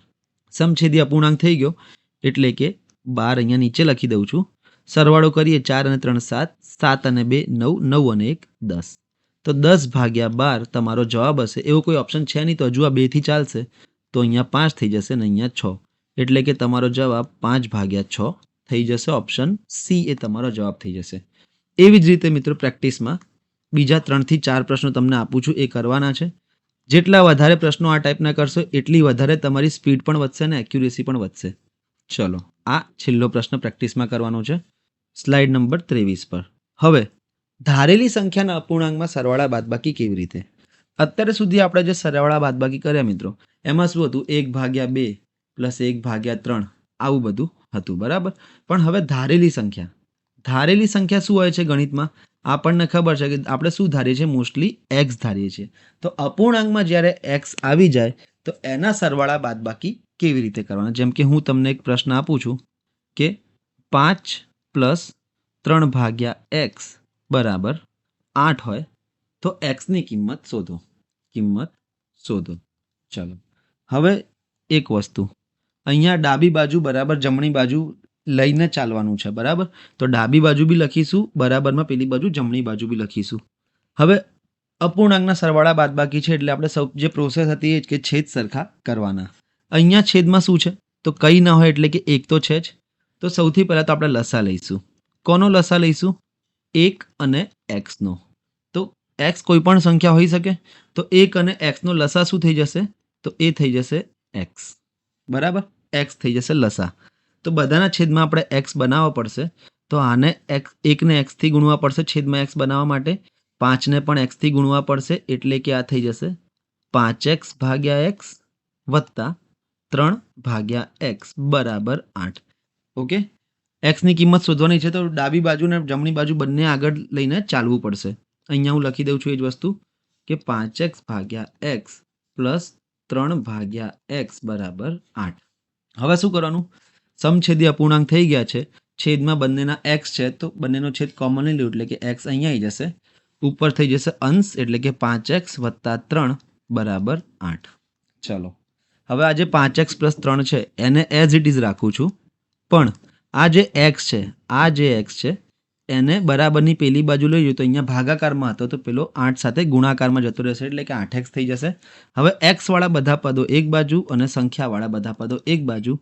સમછેદી અપૂર્ણાંક થઈ ગયો એટલે કે 12 અહીંયા નીચે લખી દઉં છું. સરવાળો કરીએ 4 અને 3 7, 7 અને 2 9, 9 અને 1 10. તો 10/12 તમારો જવાબ હશે. એવો કોઈ ઓપ્શન છે નહીં તો હજુ આ 2થી ચાલશે તો અહીંયા 5 થઈ જશે ને અહીંયા 6 એટલે કે તમારો જવાબ 5/6 થઈ જશે. ઓપ્શન સી એ તમારો જવાબ થઈ જશે. એવી જ રીતે મિત્રો પ્રેક્ટિસમાં બીજા 3 થી 4 પ્રશ્નો તમને આપું છું, એ કરવાના છે. જેટલા વધારે પ્રશ્નો આ ટાઈપના કરશો એટલી વધારે તમારી સ્પીડ પણ વધશે અને એક્યુરેસી પણ વધશે. ચલો, આ છેલ્લો પ્રશ્ન પ્રેક્ટિસમાં કરવાનો છે સ્લાઇડ નંબર 23 પર. હવે ધારેલી સંખ્યાના અપૂર્ણાંકમાં સરવાળા બાદબાકી કેવી રીતે? અત્યારે સુધી આપણે જે સરવાળા બાદબાકી કર્યા મિત્રો એમાં શું હતું? 1/2 પ્લસ 1/3 આવું બધું હતું, બરાબર. પણ હવે ધારેલી સંખ્યા શું હોય છે ગણિતમાં? આપણને ખબર છે કે આપણે શું ધારીએ છીએ? મોસ્ટલી એક્સ ધારીએ છીએ. તો અપૂર્ણાંકમાં જ્યારે એક્સ આવી જાય તો એના સરવાળા બાદબાકી કેવી રીતે કરવાના? જેમ કે હું તમને એક પ્રશ્ન આપું છું કે 5 પ્લસ 3/x બરાબર 8 હોય તો xની કિંમત શોધો. ચલો હવે એક વસ્તુ, અહીંયા ડાબી બાજુ બરાબર જમણી બાજુ લઈને ચાલવાનું છે, બરાબર? તો ડાબી બાજુ બી લખીશું, બરાબરમાં પેલી બાજુ જમણી બાજુ બી લખીશું. હવે અપૂર્ણાંકના સરવાળા બાદબાકી છે એટલે આપણે સૌ જે પ્રોસેસ હતી એ જ કે છેદ સરખા કરવાના. અહીંયા છેદમાં શું છે? તો કંઈ ના હોય એટલે કે એક તો છે જ. તો સૌથી પહેલાં તો આપણે લસા લઈશું. કોનો લસા લઈશું? 1 અને x નો. તો x કોઈ પણ સંખ્યા હોઈ શકે. તો 1 અને x નો લસા શું થઈ જશે? તો એ થઈ જશે x, બરાબર? x થઈ જશે લસા. તો બધાના છેદમાં આપણે x બનાવવા પડશે. તો આને x 1 ને x થી ગુણવા પડશે છેદમાં x બનાવવા માટે. 5 ને પણ x થી ગુણવા પડશે એટલે કે આ થઈ જશે 5x ભાગ્યા x વત્તા 3/x બરાબર 8. ઓકે, x ની કિંમત શોધવાની છે તો ડાબી બાજુ ને જમણી બાજુ બંને આગળ લઈને ચાલવું પડશે. અહીંયા હું લખી દઉં છું એ જ વસ્તુ કે 5x ભાગ્યા x પ્લસ 3/x બરાબર 8. હવે શું કરવાનું? સમછેદી અપૂર્ણાંક થઈ ગયા છે, છેદમાં બંનેના x છે તો બંનેનો છેદ કોમન લઈ લો એટલે કે x અહીંયા આવી જશે, ઉપર થઈ જશે અંશ એટલે કે 5x વત્તા 3 બરાબર 8. ચલો હવે આ જે 5x પ્લસ 3 છે એને એઝ ઇટ ઇઝ રાખું છું, પણ આ જે x છે એને બરાબરની પેલી બાજુ લઈ જઈએ તો અહીંયા ભાગાકારમાં હતો તો પેલો 8 સાથે ગુણાકારમાં જતો રહેશે એટલે કે 8x થઈ જશે. હવે x વાળા બધા પદો એક બાજુ અને સંખ્યાવાળા બધા પદો એક બાજુ.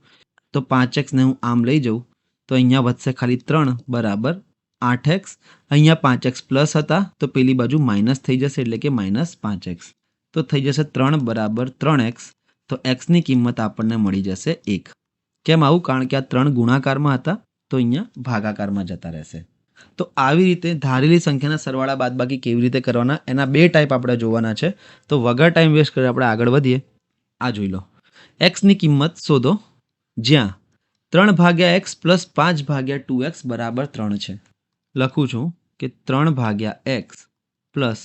તો 5x ને હું આમ લઈ જાઉં તો અહીંયા વધશે ખાલી 3 બરાબર 8x. અહીંયા 5x પ્લસ હતા તો પેલી બાજુ માઇનસ થઈ જશે એટલે કે -5x. તો થઈ જશે 3 બરાબર 3x. તો xની કિંમત આપણને મળી જશે 1. કેમ આવું? કારણ કે આ 3 ગુણાકારમાં હતા તો અહીંયા ભાગાકારમાં જતા રહેશે. તો આવી રીતે ધારેલી સંખ્યાના સરવાળા બાદબાકી કેવી રીતે કરવાના એના 2 ટાઈપ આપણે જોવાના છે. તો વગર ટાઈમ વેસ્ટ કરી આપણે આગળ વધીએ. આ જોઈ લો, xની કિંમત શોધો જ્યાં 3/x પ્લસ 5/2x બરાબર 3 છે. લખું છું કે 3/x પ્લસ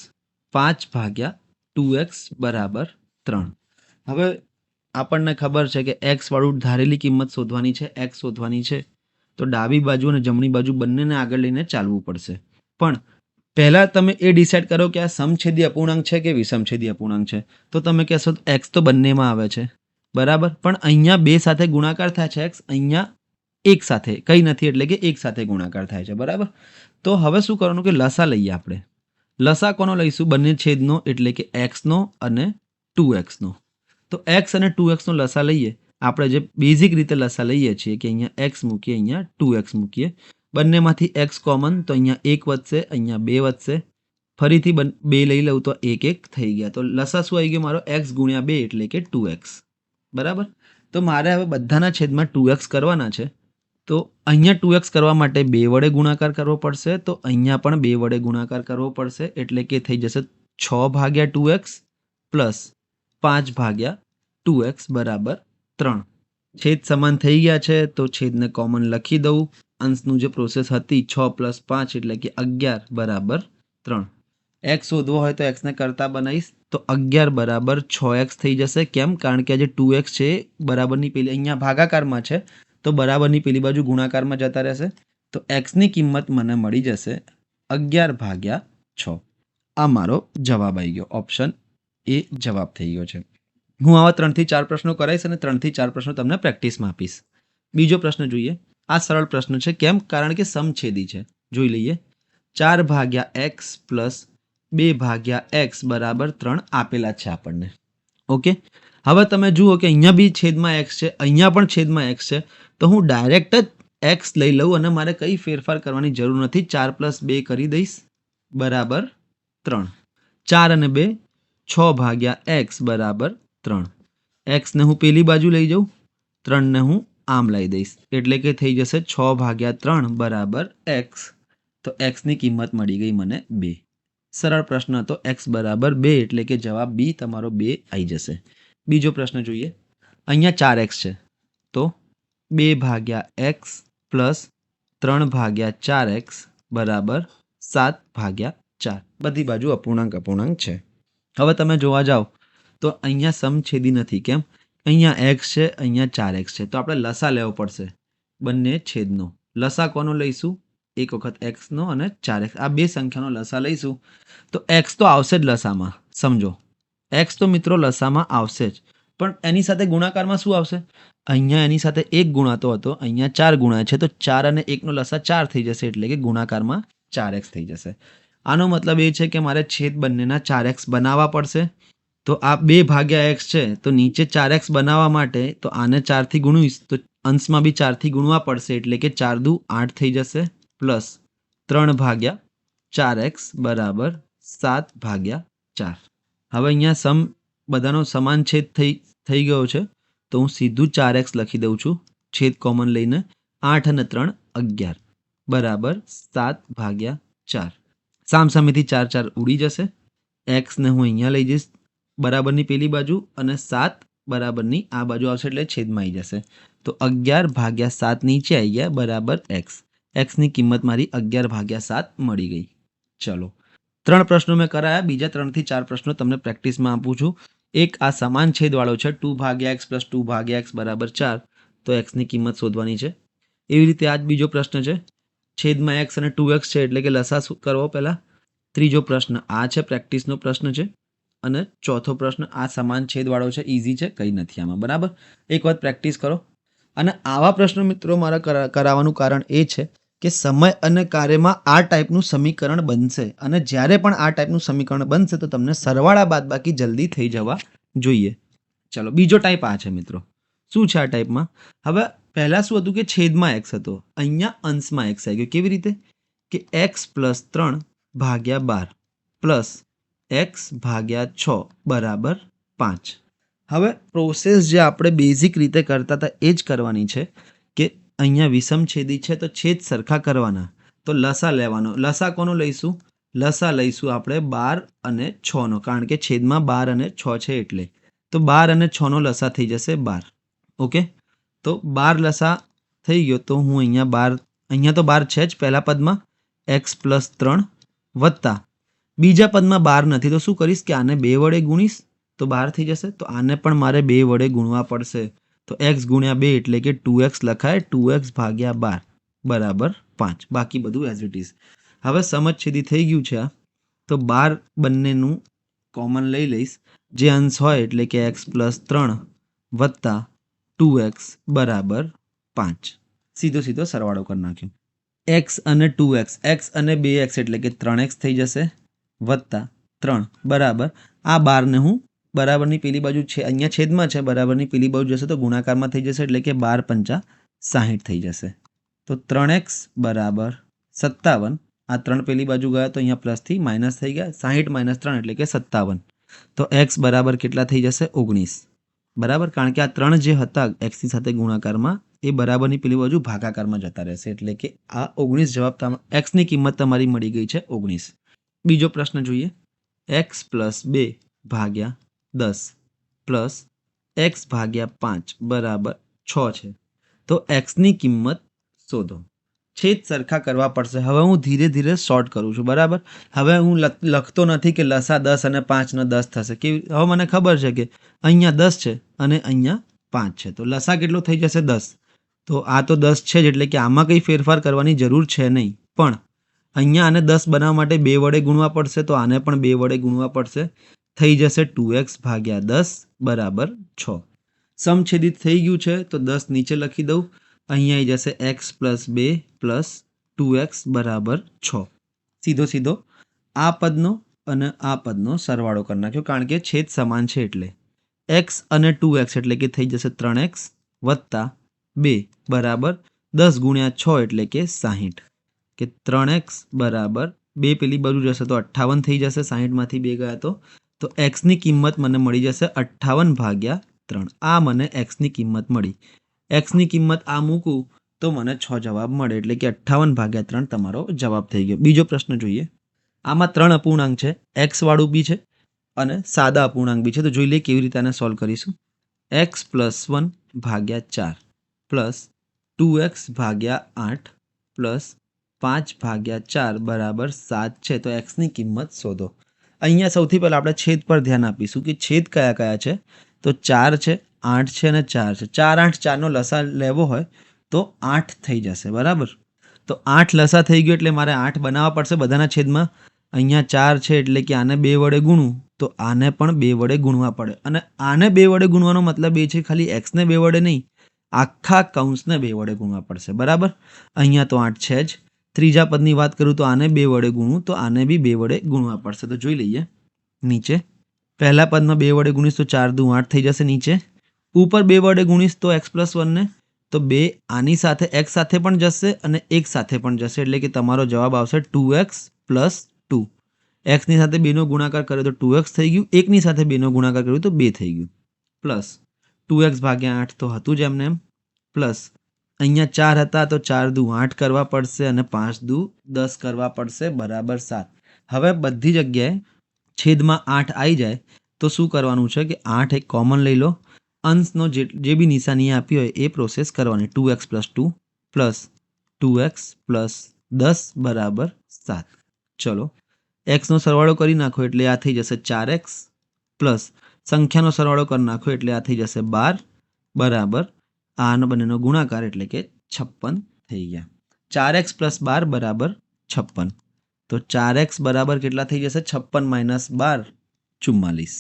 5/2x બરાબર 3. હવે આપણને ખબર છે કે x વાળું ધારેલી કિંમત શોધવાની છે, x શોધવાની છે તો ડાબી બાજુ અને જમણી બાજુ બંનેને આગળ લઈને ચાલવું પડશે. પણ પહેલાં તમે એ ડિસાઇડ કરો કે આ સમછેદી અપૂર્ણાંક છે કે વિષમછેદી અપૂર્ણાંક છે. તો તમે કહેશો x તો બંનેમાં આવે છે, બરાબર, પણ અહીંયા 2 સાથે ગુણાકાર થાય છે, x અહીંયા 1 સાથે કંઈ નથી એટલે કે 1 સાથે ગુણાકાર થાય છે, બરાબર. તો હવે શું કરવાનું કે લસા લઈએ આપણે. લસા કોનો લઈશું? બંને છેદનો એટલે કે x નો અને 2x નો. તો x અને 2x નો લસા લઈએ. આપણે જે બેઝિક રીતે લસા લઈએ છીએ કે અહીંયા x મૂકીએ, અહીંયા 2x મૂકીએ, બંનેમાંથી x કોમન તો અહીંયા 1 વધશે, અહીંયા 2 વધશે, ફરીથી 2 લઈ લઉં તો 1 થઈ ગયા. તો લસા શું આવી ગયો મારો? x ગુણ્યા 2 એટલે કે 2x, બરાબર. તો મારે હવે બધાના છેદમાં 2x કરવાના છે. તો અહીંયા 2x કરવા માટે 2 વડે ગુણાકાર કરવો પડશે, તો અહીંયા પણ 2 વડે ગુણાકાર કરવો પડશે એટલે કે થઈ જશે 6/2x પ્લસ 5/2x બરાબર 3. છેદ સમાન થઈ ગયા છે તો છેદને કોમન લખી દઉં. અંશનું જે પ્રોસેસ હતી 6 + 5 એટલે કે 11 બરાબર 3. x શોધવો હોય તો x ને કરતા બનાવીશ તો 11 બરાબર 6x થઈ જશે. કેમ? કારણ કે આ જે 2x છે બરાબરની પેલી અહીંયા ભાગાકારમાં છે તો બરાબરની પેલી બાજુ ગુણાકારમાં જતા રહેશે. તો xની કિંમત મને મળી જશે 11/6. આ મારો જવાબ આવી ગયો. ઓપ્શન એ જવાબ થઈ ગયો છે. હું આવા 3 થી 4 પ્રશ્નો કરાવીશ અને 3 થી 4 પ્રશ્નો તમને પ્રેક્ટિસમાં આપીશ. બીજો પ્રશ્ન જોઈએ. આ સરળ પ્રશ્ન છે. કેમ? કારણ કે સમછેદી છે. જોઈ લઈએ. 4/x પ્લસ 2/x બરાબર 3 આપેલા છે આપણને. ઓકે, હવે તમે જુઓ કે અહીંયા બી છેદમાં x છે, અહીંયા પણ છેદમાં x છે. તો હું ડાયરેક્ટ જ x લઈ લઉં અને મારે કંઈ ફેરફાર કરવાની જરૂર નથી. 4 + 2 કરી દઈશ બરાબર 3. 4 અને 2 6/x બરાબર 3. x ને હું પેલી બાજુ લઈ જાઉં, 3 ને હું આમ લઈ દઈશ એટલે કે થઈ જશે 6/3 બરાબર x. તો x ની કિંમત મળી ગઈ મને 2. સરળ પ્રશ્ન હતો. x બરાબર 2 એટલે કે જવાબ બી તમારો 2 આવી જશે. બીજો પ્રશ્ન જોઈએ. અહીંયા 4x છે તો 2/x પ્લસ 3/4x બરાબર 7/4. બધી બાજુ અપૂર્ણાંક છે. હવે તમે જોવા જાઓ તો અહીંયા સમછેદી નથી. કેમ? અહીંયા x છે, અહીંયા 4x છે. તો આપણે લસા લેવો પડશે બંને છેદનો. લસા કોનો લઈશું? એક વખત એક્સનો અને 4x આ બે સંખ્યાનો લસા લઈશું તો એક્સ તો આવશે જ લસામાં, સમજો એક્સ તો મિત્રો લસામાં આવશે જ, પણ એની સાથે ગુણાકારમાં શું આવશે? અહીંયા એની સાથે 1 ગુણાતો હતો, અહીંયા 4 ગુણાય છે, તો 4 અને 1નો લસા 4 થઈ જશે, એટલે કે ગુણાકારમાં 4x થઈ જશે. આનો મતલબ એ છે કે મારે છેદ બંનેના 4x બનાવવા પડશે. તો આ 2/x છે, તો નીચે 4x બનાવવા માટે તો આને 4 થી ગુણીશ તો અંશમાં બી 4 થી ગુણવા પડશે, એટલે કે 4 દુ 8 થઈ જશે, પ્લસ 3/4x બરાબર 7/4. હવે અહીંયા બધાનો સમાન છેદ થઈ ગયો છે, તો હું સીધું 4x લખી દઉં છું, છેદ કોમન લઈને 8 અને 3 11 બરાબર 7/4. સામસામેથી 4 4 ઉડી જશે, એક્સને હું અહીંયા લઈ જઈશ બરાબરની પેલી બાજુ અને 7 બરાબરની આ બાજુ આવશે, એટલે છેદમાં આવી જશે. તો 11/7 નીચે આવી ગયા બરાબર એક્સ. એક્સની કિંમત મારી 11/7 મળી ગઈ. ચલો 3 પ્રશ્નો મેં કરાયા, બીજા 3 થી 4 પ્રશ્નો તમને પ્રેક્ટિસમાં આપું છું. એક આ સમાન છેદવાળો છે 2/x + 2/x બરાબર 4, તો એક્સની કિંમત શોધવાની છે. એવી રીતે આ જ બીજો પ્રશ્ન છે, છેદમાં એક્સ અને 2x છે, એટલે કે લસા શું કરવો પહેલાં. ત્રીજો પ્રશ્ન આ છે, પ્રેક્ટિસનો પ્રશ્ન છે. અને ચોથો પ્રશ્ન આ સમાન છેદવાળો છે, ઇઝી છે, કંઈ નથી આમાં, બરાબર. એક વખત પ્રેક્ટિસ કરો. અને આવા પ્રશ્નો મિત્રો મારા કરાવવાનું કારણ એ છે કે સમય અને કાર્યમાં આ ટાઈપનું સમીકરણ બનશે, અને જ્યારે પણ આ ટાઈપનું સમીકરણ બનશે તો તમને સરવાળા બાદબાકી જલ્દી થઈ જવા જોઈએ. ચલો બીજો ટાઈપ આ છે મિત્રો. શું છે આ ટાઈપમાં? હવે પહેલાં શું હતું કે છેદમાં એક્સ હતો, અહીંયા અંશમાં એક્સ આવી ગયો. કેવી રીતે? કે x + 3/12 પ્લસ x/6 બરાબર 5. હવે પ્રોસેસ જે આપણે બેઝિક રીતે કરતા હતા એ જ કરવાની છે કે અહીંયા વિષમછેદી છે તો છેદ સરખા કરવાના, તો લસા લેવાનો. લસા કોનો લઈશું? લસા લઈશું આપણે 12 અને 6નો, કારણ કે છેદમાં 12 અને 6 છે એટલે. તો 12 અને 6નો લસા થઈ જશે 12. ઓકે, તો 12 લસા થઈ ગયો, તો હું અહીંયા તો 12 છે જ પહેલા પદમાં, x + 3 વત્તા બીજા પદમાં 12 નથી, તો શું કરીશ કે આને 2 વડે ગુણીશ તો 12 થઈ જશે. તો આને પણ મારે 2 વડે ગુણવા પડશે, તો x × 2 એટલે કે 2x લખાય, 2x/12 બરાબર 5. બાકી બધું એઝ ઇટ ઇઝ. હવે સમજછેદી થઈ ગયું છે આ, તો 12 બંનેનું કોમન લઈ લઈશ, જે અંશ હોય એટલે કે x + 3 વત્તા 2x બરાબર 5. સીધો સરવાળો કરી નાખ્યો. x અને 2x, x અને 2x એટલે કે 3x થઈ જશે, વત્તા 3 બરાબર આ 12ને હું બરાબરની પેલી બાજુ છે, અહીંયા છેદમાં છે, બરાબરની પેલી બાજુ જશે તો ગુણાકારમાં થઈ જશે, એટલે કે 12 × 5 = 60 થઈ જશે. તો 3x બરાબર 57. આ 3 પેલી બાજુ ગયા તો અહીંયા પ્લસથી માઇનસ થઈ ગયા, 60 - 3 એટલે કે 57. તો x બરાબર કેટલા થઈ જશે? 19 બરાબર, કારણ કે આ 3 જે હતા એક્સની સાથે ગુણાકારમાં એ બરાબરની પેલી બાજુ ભાગાકારમાં જતા રહેશે, એટલે કે આ 19 જવાબ એક્સની કિંમત તમારી મળી ગઈ છે 19. બીજો પ્રશ્ન જોઈએ, x + 2/10 પ્લસ x/5 બરાબર 6 છે, તો એક્સની કિંમત શોધો. છેદ સરખા કરવા પડશે. હવે હું ધીરે ધીરે શોર્ટ કરું છું, બરાબર. હવે હું લખતો નથી કે લસા 10 અને 5નો 10 થશે. હવે મને ખબર છે કે અહીંયા 10 છે અને અહીંયા 5 છે, તો લસા કેટલો થઈ જશે? 10. તો આ તો 10 છે જ, એટલે કે આમાં કંઈ ફેરફાર કરવાની જરૂર છે નહીં. પણ અહીંયા આને 10 બનાવવા માટે 2 વડે ગુણવા પડશે, તો આને પણ 2 વડે ગુણવા પડશે, થઈ જશે 2x/10 બરાબર 6. સમછેદિત થઈ ગયું છે, તો 10 નીચે લખી દઉં, અહીંયા આવી જશે x + 2 પ્લસ 2x બરાબર 6. સીધો આ પદનો અને આ પદનો સરવાળો કરી નાખ્યો, કારણ કે છેદ સમાન છે એટલે. x અને 2x એટલે કે થઈ જશે 3x વત્તા 2 બરાબર 10 × 6 એટલે કે 60, કે 3x બરાબર 2 પેલી બાજુ જશે તો 58 થઈ જશે, 60માંથી 2 ગયા તો એક્સની કિંમત મને મળી જશે 58/3. આ મને એક્સની કિંમત મળી. એક્સની કિંમત આ મૂકું તો મને 6 જવાબ મળે, એટલે કે 58/3 તમારો જવાબ થઈ ગયો. બીજો પ્રશ્ન જોઈએ. આમાં 3 અપૂર્ણાંક છે, x વાળું બી છે અને સાદા અપૂર્ણાંક બી છે, તો જોઈ લઈએ કેવી રીતે આને સોલ્વ કરીશું. x + 1/4 પ્લસ 2x/8 પ્લસ 5/4 બરાબર 7 છે, તો એક્સની કિંમત શોધો. અહીંયા સૌથી પહેલાં આપણે છેદ પર ધ્યાન આપીશું કે છેદ કયા કયા છે. તો 4 છે, 8 છે અને 4 છે. 4, 8, 4નો લસા લેવો હોય તો 8 થઈ જશે, બરાબર. તો 8 લસા થઈ ગયો એટલે મારે 8 બનાવવા પડશે બધાના છેદમાં. અહીંયા 4 છે એટલે કે આને 2 વડે ગુણું તો આને પણ 2 વડે ગુણવા પડે. અને આને 2 વડે ગુણવાનો મતલબ એ છે ખાલી એક્સને 2 વડે નહીં, આખા કૌંસને 2 વડે ગુણવા પડશે. બરાબર. અહીંયા તો 8 છે જ. ત્રીજા પદની વાત કરું તો આને 2 વડે ગુણું તો આને બી 2 વડે ગુણવા પડશે. તો જોઈ લઈએ નીચે. પહેલા પદમાં 2 વડે ગુણીશ તો 4 દુ 8 થઈ જશે નીચે. ઉપર 2 વડે ગુણીશ તો x+1 ને તો 2 આની સાથે x સાથે પણ જશે અને 1 સાથે પણ જશે એટલે કે તમારો જવાબ આવશે 2x + 2. x ની સાથે 2 નો ગુણાકાર કર્યો તો 2x થઈ ગયું, 1 ની સાથે 2 નો ગુણાકાર કર્યો તો 2 થઈ ગયું, પ્લસ 2x ભાગ્યા 8 તો હતું જ એમને એમ, પ્લસ અહીંયા 4 હતા તો 4 દુ 8 કરવા પડશે અને 5 દુ 10 કરવા પડશે બરાબર 7. હવે બધી જગ્યાએ છેદમાં 8 આવી જાય તો શું કરવાનું છે કે 8 એક કોમન લઈ લો, અંશનો જે બી નિશાની આપી હોય એ પ્રોસેસ કરવાની. 2x + 2 પ્લસ 2x + 10 બરાબર 7. ચલો એક્સનો સરવાળો કરી નાખો એટલે આ થઈ જશે 4x પ્લસ સંખ્યાનો સરવાળો કરી નાખો એટલે આ થઈ જશે 12 બરાબર આનો બંનેનો ગુણાકાર એટલે કે 56 થઈ ગયા. 4x + 12 બરાબર 56. તો 4x બરાબર કેટલા થઈ જશે? 56 - 12 44.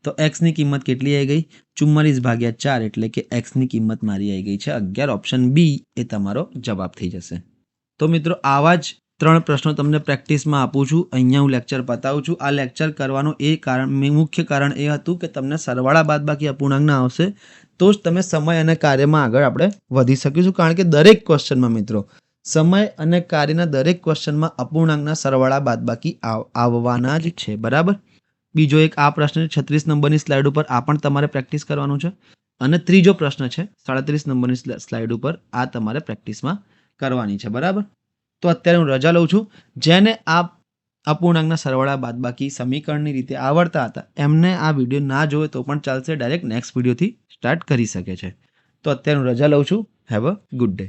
તો એક્સની કિંમત કેટલી આવી ગઈ? 44 ભાગ્યા 4 એટલે કે એક્સની કિંમત મારી આવી ગઈ છે 11. ઓપ્શન બી એ તમારો જવાબ થઈ જશે. તો મિત્રો આવા જ 3 પ્રશ્નો તમને પ્રેક્ટિસમાં આપું છું. અહીંયા હું લેક્ચર પતાવું છું. આ લેક્ચર કરવાનું મુખ્ય કારણ એ હતું કે તમને સરવાળા બાદબાકી અપૂર્ણાંકના આવશે તો જ તમે સમય અને કાર્યમાં આગળ આપણે વધી શકીશું. કારણ કે દરેક ક્વેશ્ચનમાં મિત્રો સમય અને કાર્યના દરેક ક્વેશ્ચનમાં અપૂર્ણાંકના સરવાળા બાદબાકી આવવાના જ છે. બરાબર. બીજો એક આ પ્રશ્ન 36 નંબરની સ્લાઇડ ઉપર આ પણ તમારે પ્રેક્ટિસ કરવાનું છે અને ત્રીજો પ્રશ્ન છે 37 નંબરની સ્લાઇડ ઉપર આ તમારે પ્રેક્ટિસમાં કરવાની છે. બરાબર. તો અત્યારે હું રજા લઉં છું. જેને આ અપૂર્ણાંકના સરવાળા બાદબાકી સમીકરણની રીતે આવડતા હતા એમને આ વિડીયો ના જોવે તો પણ ચાલશે, ડાયરેક્ટ નેક્સ્ટ વિડીયોથી સ્ટાર્ટ કરી શકે છે. તો અત્યારે હું રજા લઉં છું. Have a good day.